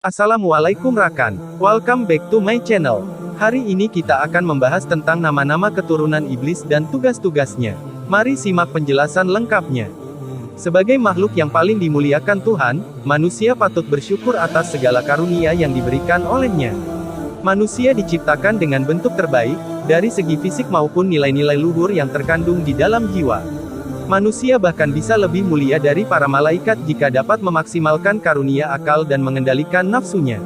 Assalamualaikum rakan, welcome back to my channel. Hari ini kita akan membahas tentang nama-nama keturunan iblis dan tugas-tugasnya. Mari simak penjelasan lengkapnya. Sebagai makhluk yang paling dimuliakan Tuhan, manusia patut bersyukur atas segala karunia yang diberikan olehnya. Manusia diciptakan dengan bentuk terbaik, dari segi fisik maupun nilai-nilai luhur yang terkandung di dalam jiwa. Manusia bahkan bisa lebih mulia dari para malaikat jika dapat memaksimalkan karunia akal dan mengendalikan nafsunya.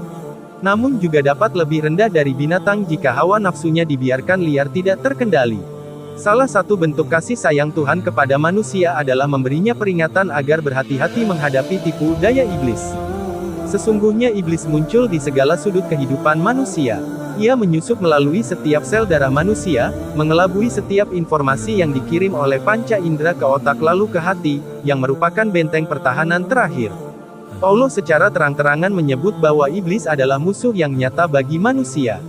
Namun juga dapat lebih rendah dari binatang jika hawa nafsunya dibiarkan liar tidak terkendali. Salah satu bentuk kasih sayang Tuhan kepada manusia adalah memberinya peringatan agar berhati-hati menghadapi tipu daya iblis. Sesungguhnya iblis muncul di segala sudut kehidupan manusia. Ia menyusup melalui setiap sel darah manusia, mengelabui setiap informasi yang dikirim oleh panca indera ke otak lalu ke hati, yang merupakan benteng pertahanan terakhir. Allah secara terang-terangan menyebut bahwa iblis adalah musuh yang nyata bagi manusia.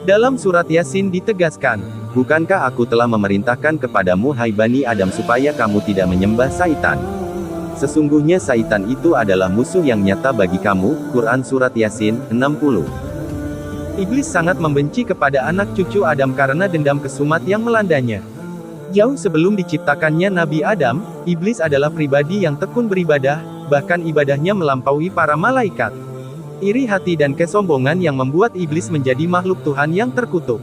Dalam surat Yasin ditegaskan, "Bukankah aku telah memerintahkan kepadamu hai Bani Adam supaya kamu tidak menyembah Saitan? Sesungguhnya Saitan itu adalah musuh yang nyata bagi kamu." Quran Surat Yasin, 60. Iblis sangat membenci kepada anak cucu Adam karena dendam kesumat yang melandanya. Jauh sebelum diciptakannya Nabi Adam, iblis adalah pribadi yang tekun beribadah, bahkan ibadahnya melampaui para malaikat. Iri hati dan kesombongan yang membuat iblis menjadi makhluk Tuhan yang terkutuk.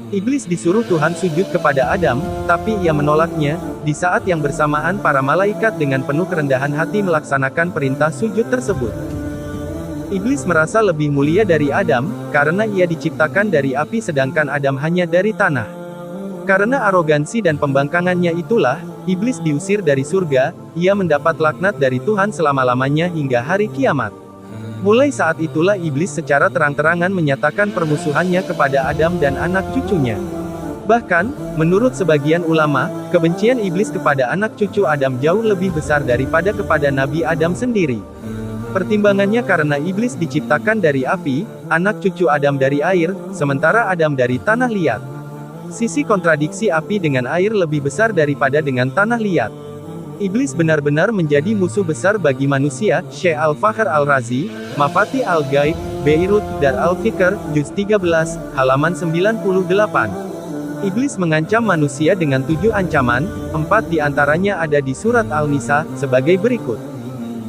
Iblis disuruh Tuhan sujud kepada Adam, tapi ia menolaknya. Di saat yang bersamaan para malaikat dengan penuh kerendahan hati melaksanakan perintah sujud tersebut. Iblis merasa lebih mulia dari Adam, karena ia diciptakan dari api sedangkan Adam hanya dari tanah. Karena arogansi dan pembangkangannya itulah, iblis diusir dari surga, ia mendapat laknat dari Tuhan selama-lamanya hingga hari kiamat. Mulai saat itulah iblis secara terang-terangan menyatakan permusuhannya kepada Adam dan anak cucunya. Bahkan, menurut sebagian ulama, kebencian iblis kepada anak cucu Adam jauh lebih besar daripada kepada Nabi Adam sendiri. Pertimbangannya karena iblis diciptakan dari api, anak cucu Adam dari air, sementara Adam dari tanah liat. Sisi kontradiksi api dengan air lebih besar daripada dengan tanah liat. Iblis benar-benar menjadi musuh besar bagi manusia. Syekh Al-Fakhr Al-Razi, Mafati Al-Ghaib, Beirut, Dar Al-Fikr, Juz 13, halaman 98. Iblis mengancam manusia dengan 7 ancaman, 4 diantaranya ada di surat Al-Nisa, sebagai berikut.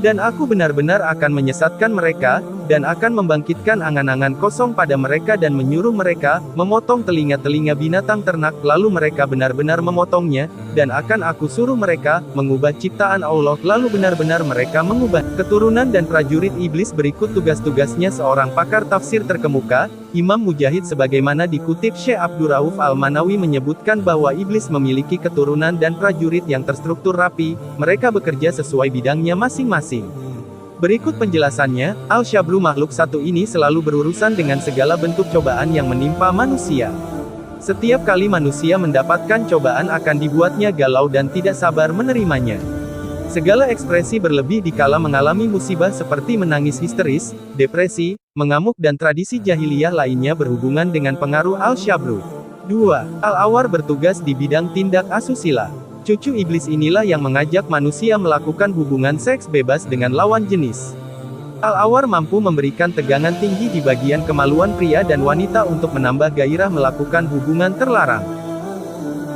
"Dan aku benar-benar akan menyesatkan mereka, dan akan membangkitkan angan-angan kosong pada mereka dan menyuruh mereka, memotong telinga-telinga binatang ternak, lalu mereka benar-benar memotongnya, dan akan aku suruh mereka, mengubah ciptaan Allah, lalu benar-benar mereka mengubah." Keturunan dan prajurit iblis berikut tugas-tugasnya seorang pakar tafsir terkemuka, Imam Mujahid sebagaimana dikutip Syekh Abdurrauf Al-Manawi menyebutkan bahwa iblis memiliki keturunan dan prajurit yang terstruktur rapi, mereka bekerja sesuai bidangnya masing-masing. Berikut penjelasannya, Al-Syabru makhluk satu ini selalu berurusan dengan segala bentuk cobaan yang menimpa manusia. Setiap kali manusia mendapatkan cobaan akan dibuatnya galau dan tidak sabar menerimanya. Segala ekspresi berlebih dikala mengalami musibah seperti menangis histeris, depresi, mengamuk dan tradisi jahiliyah lainnya berhubungan dengan pengaruh Al-Syabru. 2. Al-Awar bertugas di bidang tindak asusila. Cucu iblis inilah yang mengajak manusia melakukan hubungan seks bebas dengan lawan jenis. Al-Awar mampu memberikan tegangan tinggi di bagian kemaluan pria dan wanita untuk menambah gairah melakukan hubungan terlarang.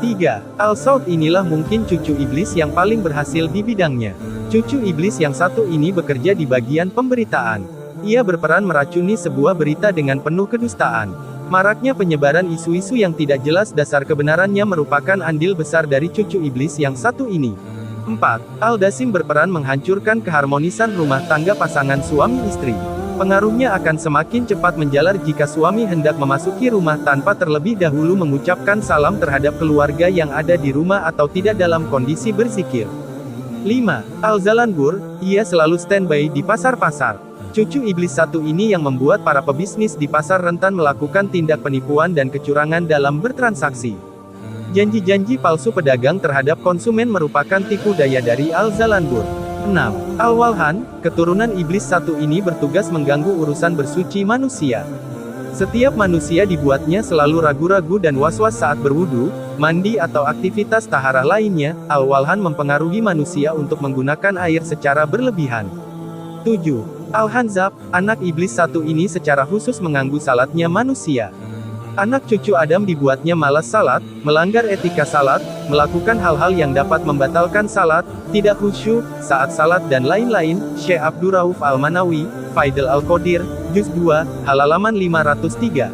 3. Al-Saud inilah mungkin cucu iblis yang paling berhasil di bidangnya. Cucu iblis yang satu ini bekerja di bagian pemberitaan. Ia berperan meracuni sebuah berita dengan penuh kedustaan. Maraknya penyebaran isu-isu yang tidak jelas dasar kebenarannya merupakan andil besar dari cucu iblis yang satu ini. 4. Al-Dasim berperan menghancurkan keharmonisan rumah tangga pasangan suami istri. Pengaruhnya akan semakin cepat menjalar jika suami hendak memasuki rumah tanpa terlebih dahulu mengucapkan salam terhadap keluarga yang ada di rumah atau tidak dalam kondisi berzikir. 5. Al-Zalanbur, ia selalu standby di pasar-pasar. Cucu iblis satu ini yang membuat para pebisnis di pasar rentan melakukan tindak penipuan dan kecurangan dalam bertransaksi. Janji-janji palsu pedagang terhadap konsumen merupakan tipu daya dari Al-Zalanbur. 6. Al-Walhan, keturunan iblis satu ini bertugas mengganggu urusan bersuci manusia. Setiap manusia dibuatnya selalu ragu-ragu dan was-was saat berwudu, mandi atau aktivitas taharah lainnya. Al-walhan mempengaruhi manusia untuk menggunakan air secara berlebihan. 7. Al-Hanzab, anak iblis satu ini secara khusus mengganggu salatnya manusia. Anak cucu Adam dibuatnya malas salat, melanggar etika salat, melakukan hal-hal yang dapat membatalkan salat, tidak khusyuk saat salat dan lain-lain. Syekh Abdurrauf Al-Manawi, Faidul Al-Qadir, Juz 2, halaman 503.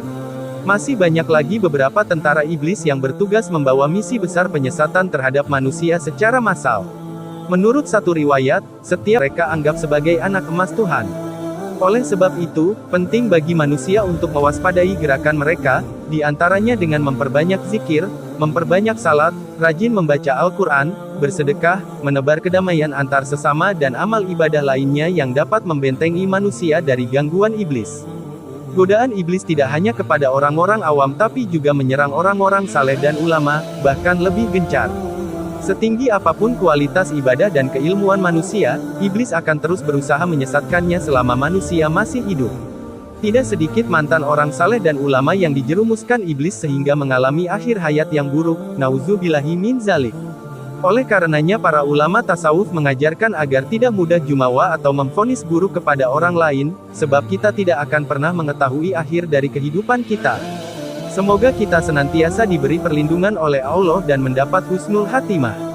Masih banyak lagi beberapa tentara iblis yang bertugas membawa misi besar penyesatan terhadap manusia secara massal. Menurut satu riwayat, setiap mereka anggap sebagai anak emas Tuhan. Oleh sebab itu, penting bagi manusia untuk mewaspadai gerakan mereka, di antaranya dengan memperbanyak zikir, memperbanyak salat, rajin membaca Al-Quran, bersedekah, menebar kedamaian antar sesama dan amal ibadah lainnya yang dapat membentengi manusia dari gangguan iblis. Godaan iblis tidak hanya kepada orang-orang awam tapi juga menyerang orang-orang saleh dan ulama, bahkan lebih gencar. Setinggi apapun kualitas ibadah dan keilmuan manusia, iblis akan terus berusaha menyesatkannya selama manusia masih hidup. Tidak sedikit mantan orang saleh dan ulama yang dijerumuskan iblis sehingga mengalami akhir hayat yang buruk, nauzubillahi min dzalik. Oleh karenanya para ulama tasawuf mengajarkan agar tidak mudah jumawa atau memvonis buruk kepada orang lain, sebab kita tidak akan pernah mengetahui akhir dari kehidupan kita. Semoga kita senantiasa diberi perlindungan oleh Allah dan mendapat husnul khatimah.